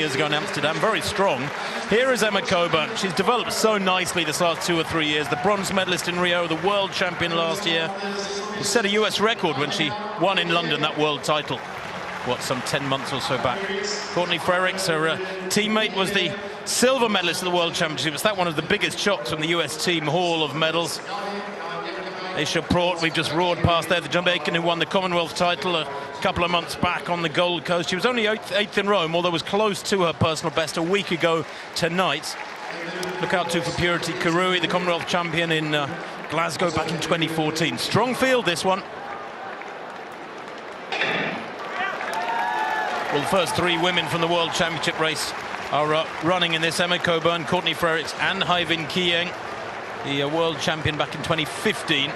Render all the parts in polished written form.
years ago in Amsterdam, very strong. Here is Emma Coburn. She's developed so nicely this last 2 or 3 years. The bronze medalist in Rio, the world champion last year. She set a US record when she won in London that world title, what, some 10 months or so back. Courtney Frerichs, her teammate, was the silver medalist at the World Championships. That one of the biggest shocks from the US team haul of medals. Aisha Prout, we've just roared past there, the Jamaican who won the Commonwealth title a couple of months back on the Gold Coast. She was only eighth in Rome, although was close to her personal best a week ago tonight. Look out too for Purity Karui, the Commonwealth champion in Glasgow back in 2014. Strong field, this one. Well, the first 3 women from the World Championship race are running in this. Emma Coburn, Courtney Frerichs and Haivin Kiyeng, the world champion back in 2015.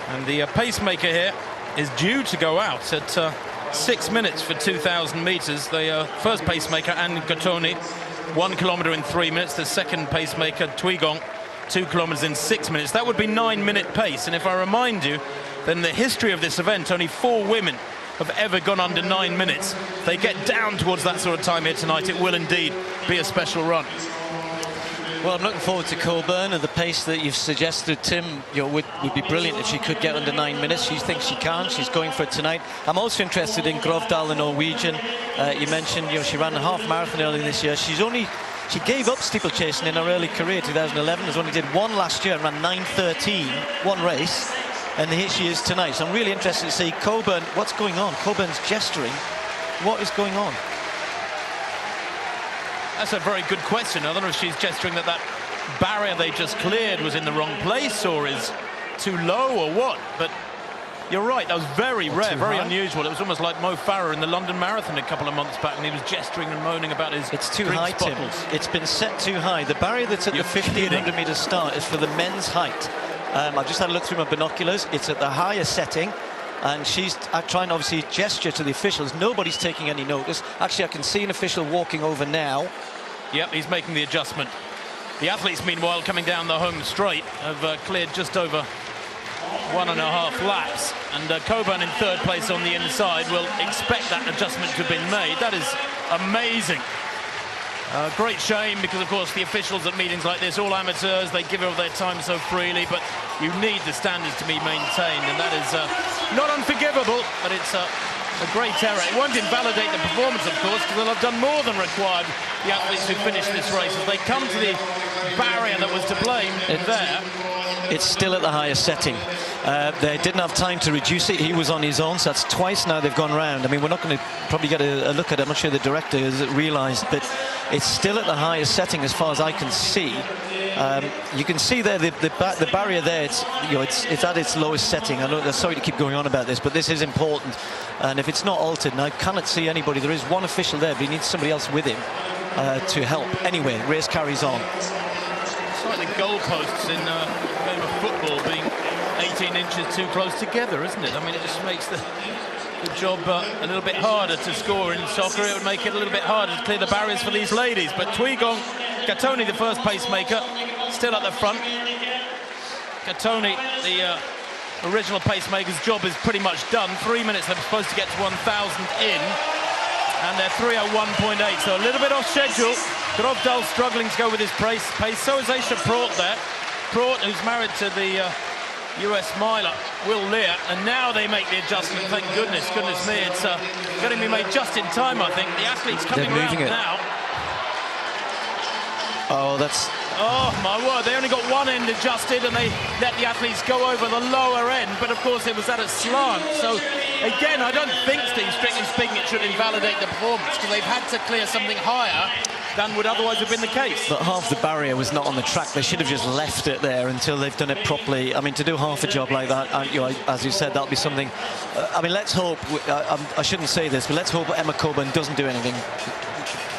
And the pacemaker here is due to go out at 6 minutes for 2,000 meters. The first pacemaker, Anne Gatoni, 1 kilometer in 3 minutes. The second pacemaker, Tuigong, 2 kilometers in 6 minutes. That would be 9-minute pace. And if I remind you, then the history of this event, only 4 women have ever gone under 9 minutes. If they get down towards that sort of time here tonight, it will indeed be a special run. Well, I'm looking forward to Coburn, and the pace that you've suggested, Tim, would be brilliant if she could get under 9 minutes. She thinks she can. She's going for it tonight. I'm also interested in Grovdal, the Norwegian. You mentioned, she ran a half marathon earlier this year. She gave up steeplechasing in her early career, 2011. Has only did 1 last year and ran 9:13, 1 race. And here she is tonight. So I'm really interested to see Coburn. What's going on? Coburn's gesturing. What is going on? That's a very good question. I don't know if she's gesturing that barrier they just cleared was in the wrong place or is too low or what. But you're right, that was very rare, very unusual. It was almost like Mo Farah in the London Marathon a couple of months back, and he was gesturing and moaning about his It's too high, Tim. It's been set too high. The barrier that's at the 1,500 meter start is for the men's height. I just had a look through my binoculars. It's at the highest setting, and she's trying to obviously gesture to the officials. Nobody's taking any notice. Actually, I can see an official walking over now. Yep, he's making the adjustment. The athletes, meanwhile, coming down the home straight, have cleared just over 1.5 laps. And Coburn in 3rd place on the inside will expect that adjustment to have been made. That is amazing. Great shame, because of course the officials at meetings like this, all amateurs, they give over their time so freely, but you need the standards to be maintained, and that is not unforgivable, but it's a great error. It won't invalidate the performance, of course, because they'll have done more than required, the athletes who finished this race. As they come to the barrier that was to blame there. It's still at the highest setting. They didn't have time to reduce it. He was on his own, so that's twice now they've gone round. I mean, we're not going to probably get a look at it. I'm not sure the director has realised, but it's still at the highest setting as far as I can see. You can see there the barrier there. It's at its lowest setting. I know, sorry to keep going on about this, but this is important. And if it's not altered, and I cannot see anybody. There is one official there, but he needs somebody else with him to help. Anyway, race carries on. It's like the goalposts in a game of football being 18 inches too close together, isn't it? I mean, it just makes the job a little bit harder to score in soccer. It would make it a little bit harder to clear the barriers for these ladies. But Tuigong Gatoni, the first pacemaker, still at the front. Gatoni, the original pacemaker's job is pretty much done. 3 minutes, they're supposed to get to 1,000 in, and they're 3:01.8, so a little bit off schedule. Grovdal struggling to go with his pace. So is Aisha Prout there. Prout, who's married to the US miler, Will Lear, and now they make the adjustment. Thank goodness me, it's going to be made just in time, I think. The athlete's coming around now. Oh, that's... Oh, my word, they only got one end adjusted and they let the athletes go over the lower end, but of course it was at a slant. So, again, I don't think, Steve, strictly speaking, it should invalidate the performance, because they've had to clear something higher than would otherwise have been the case. But half the barrier was not on the track. They should have just left it there until they've done it properly. I mean, to do half a job like that, as you said, that'll be something... I mean, let's hope... I shouldn't say this, but let's hope Emma Coburn doesn't do anything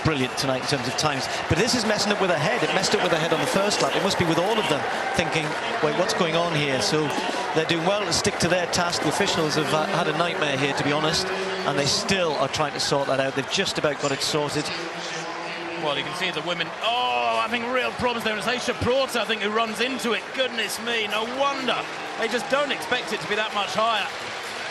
brilliant tonight in terms of times. But this is messing up with her head. It messed up with her head on the first lap. It must be with all of them thinking, wait, what's going on here? So they're doing well to stick to their task. The officials have had a nightmare here, to be honest, and they still are trying to sort that out. They've just about got it sorted. Well, you can see the women, having real problems there. It's Aisha Prout, I think, who runs into it. Goodness me, no wonder. They just don't expect it to be that much higher.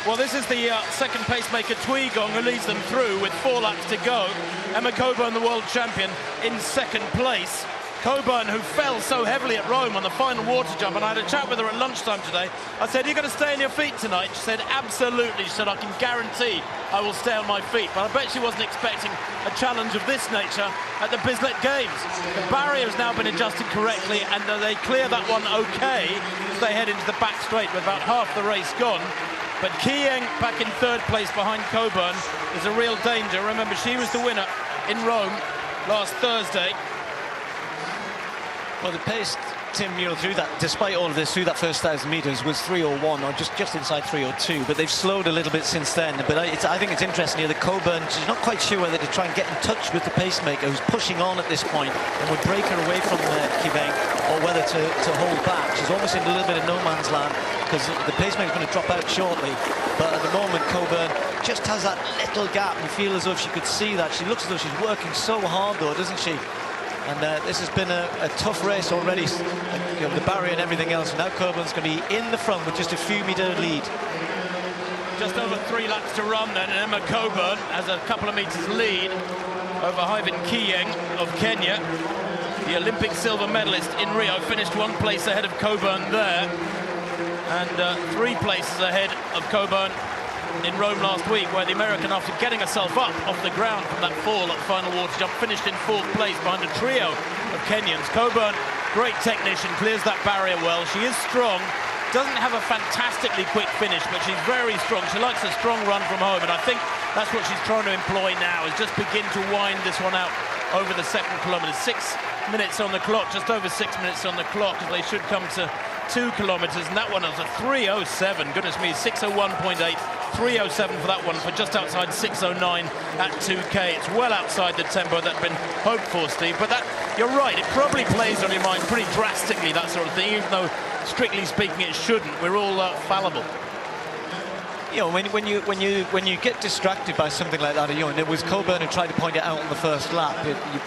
Well, this is the second pacemaker, Tweegong, who leads them through with 4 laps to go. Emma Coburn, the world champion, in second place. Coburn, who fell so heavily at Rome on the final water jump, and I had a chat with her at lunchtime today. I said, "Are you going to stay on your feet tonight?" She said, "Absolutely." She said, "I can guarantee I will stay on my feet." But I bet she wasn't expecting a challenge of this nature at the Bislett Games. The barrier has now been adjusted correctly, and they clear that one okay as they head into the back straight with about half the race gone. But Kieng back in third place behind Coburn is a real danger. Remember, she was the winner in Rome last Thursday. Well, the pace, Tim, through that, despite all of this, through that first 1,000 metres was 3:01 or just inside 3:02. But they've slowed a little bit since then. But I think it's interesting here that Coburn, she's not quite sure whether to try and get in touch with the pacemaker who's pushing on at this point and would break her away from Kiveng, or whether to hold back. She's almost in a little bit of no man's land because the pacemaker's going to drop out shortly. But at the moment, Coburn just has that little gap. You feel as though she could see that. She looks as though she's working so hard, though, doesn't she? And this has been a tough race already, the barrier and everything else. Now Coburn's going to be in the front with just a few metre lead. Just over 3 laps to run then, and Emma Coburn has a couple of metres lead over Hyven Kieng of Kenya. The Olympic silver medalist in Rio finished 1 place ahead of Coburn there, and 3 places ahead of Coburn in Rome last week, where the American, after getting herself up off the ground from that fall at final water jump, finished in 4th place behind a trio of Kenyans. Coburn, great technician, clears that barrier well. She is strong, doesn't have a fantastically quick finish, but she's very strong. She likes a strong run from home, and I think that's what she's trying to employ now, is just begin to wind this one out over the second kilometre. 6 minutes on the clock, just over 6 minutes on the clock, as they should come to 2 kilometres, and that one was a 3:07. Goodness me, 6:01.8, 3:07 for that one, for just outside 6:09 at 2K. It's well outside the tempo that'd been hoped for, Steve. But that, you're right, it probably plays on your mind pretty drastically, that sort of thing, even though strictly speaking it shouldn't. We're all fallible. When you get distracted by something like that, and it was Coburn who tried to point it out on the first lap,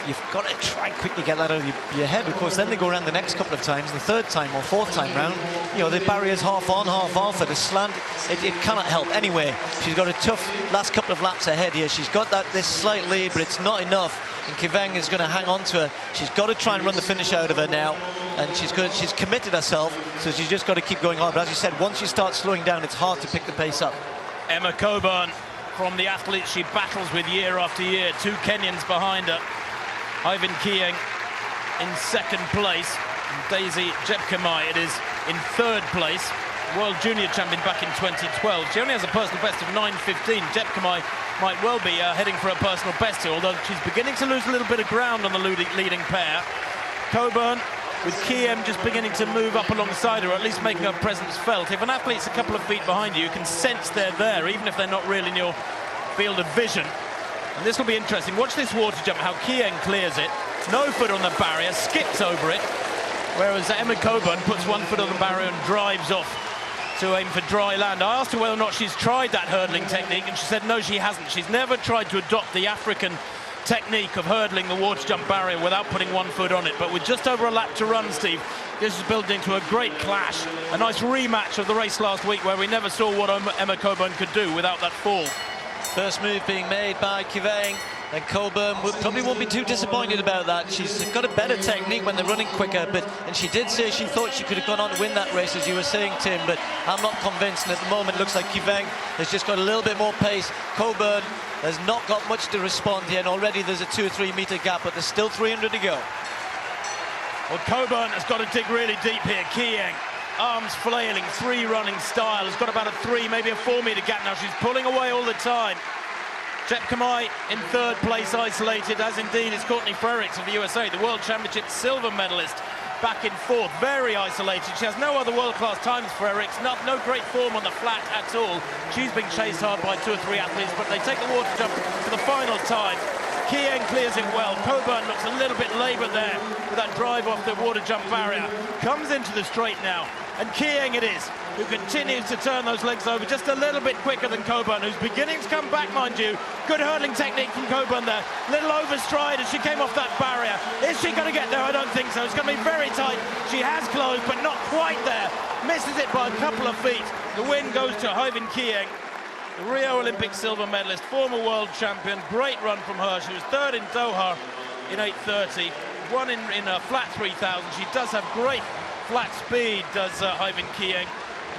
you've got to try and quickly get that out of your head. Of course, then they go around the next couple of times, the 3rd time or 4th time round, the barrier's half on, half off at a slant. It cannot help. Anyway, she's got a tough last couple of laps ahead here. She's got this slight lead, but it's not enough. And Kiveng is going to hang on to her. She's got to try and run the finish out of her now, and she's committed herself, so she's just got to keep going hard. But as you said, once you start slowing down, it's hard to pick the pace up. Emma Coburn, from the athletes she battles with year after year, 2 Kenyans behind her. Hyven Kieng in 2nd place, and Daisy Jepkemai, it is, in 3rd place. World Junior champion back in 2012. She only has a personal best of 9:15. Jepkemai might well be heading for a personal best here, although she's beginning to lose a little bit of ground on the leading pair. Coburn, with Kiem just beginning to move up alongside her, or at least making her presence felt. If an athlete's a couple of feet behind you, you can sense they're there, even if they're not really in your field of vision. And this will be interesting. Watch this water jump, how Kieng clears it. No foot on the barrier, skips over it, whereas Emma Coburn puts 1 foot on the barrier and drives off to aim for dry land. I asked her whether or not she's tried that hurdling technique, and she said no, she hasn't. She's never tried to adopt the African technique of hurdling the water jump barrier without putting 1 foot on it. But with just over a lap to run, Steve, this is building into a great clash, a nice rematch of the race last week, where we never saw what Emma Coburn could do without that fall. First move being made by Kiveng, and Coburn probably won't be too disappointed about that. She's got a better technique when they're running quicker, and she did say she thought she could have gone on to win that race, as you were saying, Tim, but I'm not convinced. And at the moment, it looks like Kiveng has just got a little bit more pace. Coburn has not got much to respond here, and already there's a 2 or 3 metre gap, but there's still 300 to go. Well, Coburn has got to dig really deep here. Kieng, arms flailing, 3 running style, has got about a 3, maybe a 4 metre gap now. She's pulling away all the time. Jepkemai in 3rd place, isolated, as indeed is Courtney Frerichs of the USA, the World Championship silver medalist, back in 4th, very isolated. She has no other world-class times, Frerichs, no great form on the flat at all. She's being chased hard by 2 or 3 athletes, but they take the water jump for the final time. Kieng clears it well. Coburn looks a little bit laboured there with that drive off the water jump barrier. Comes into the straight now, and Kieng it is, who continues to turn those legs over just a little bit quicker than Coburn, who's beginning to come back, mind you. Good hurdling technique from Coburn there. Little overstride as she came off that barrier. Is she going to get there? I don't think so. It's going to be very tight. She has closed, but not quite there. Misses it by a couple of feet. The win goes to Hyven Kieng. the Rio Olympic silver medalist, former world champion. Great run from her. She was third in Doha in 8:30, won in a flat 3,000. She does have great flat speed, does Hyven Kieng.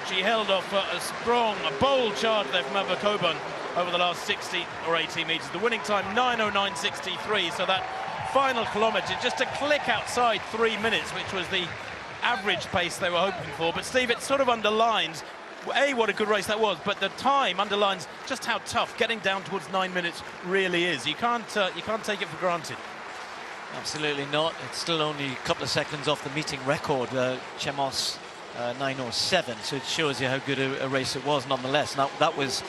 She held off a bold charge there from Eva Coburn over the last 60 or 80 metres. The winning time 9:09.63, so that final kilometre just a click outside 3 minutes, which was the average pace they were hoping for. But Steve, it sort of underlines what a good race that was, but the time underlines just how tough getting down towards 9 minutes really is. You can't take it for granted. Absolutely not. It's still only a couple of seconds off the meeting record, Chemos 9:07, so it shows you how good a race it was nonetheless. Now, that was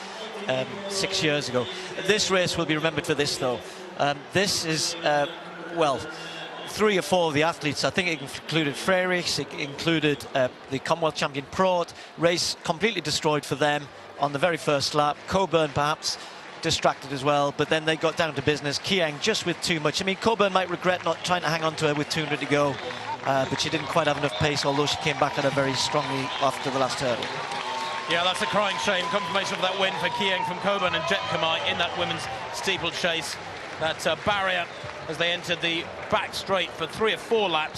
6 years ago. This race will be remembered for this, though. This is, well, 3 or 4 of the athletes. I think it included Frerichs, it included the Commonwealth champion Prout. Race completely destroyed for them on the very first lap. Coburn perhaps distracted as well, but then they got down to business. Kieng just with too much. I mean, Coburn might regret not trying to hang on to her with 200 to go, but she didn't quite have enough pace, although she came back at her very strongly after the last hurdle. Yeah, that's a crying shame. Confirmation of that win for Kieng from Coburn and Jet Kamai in that women's steeplechase. That barrier as they entered the back straight for 3 or 4 laps.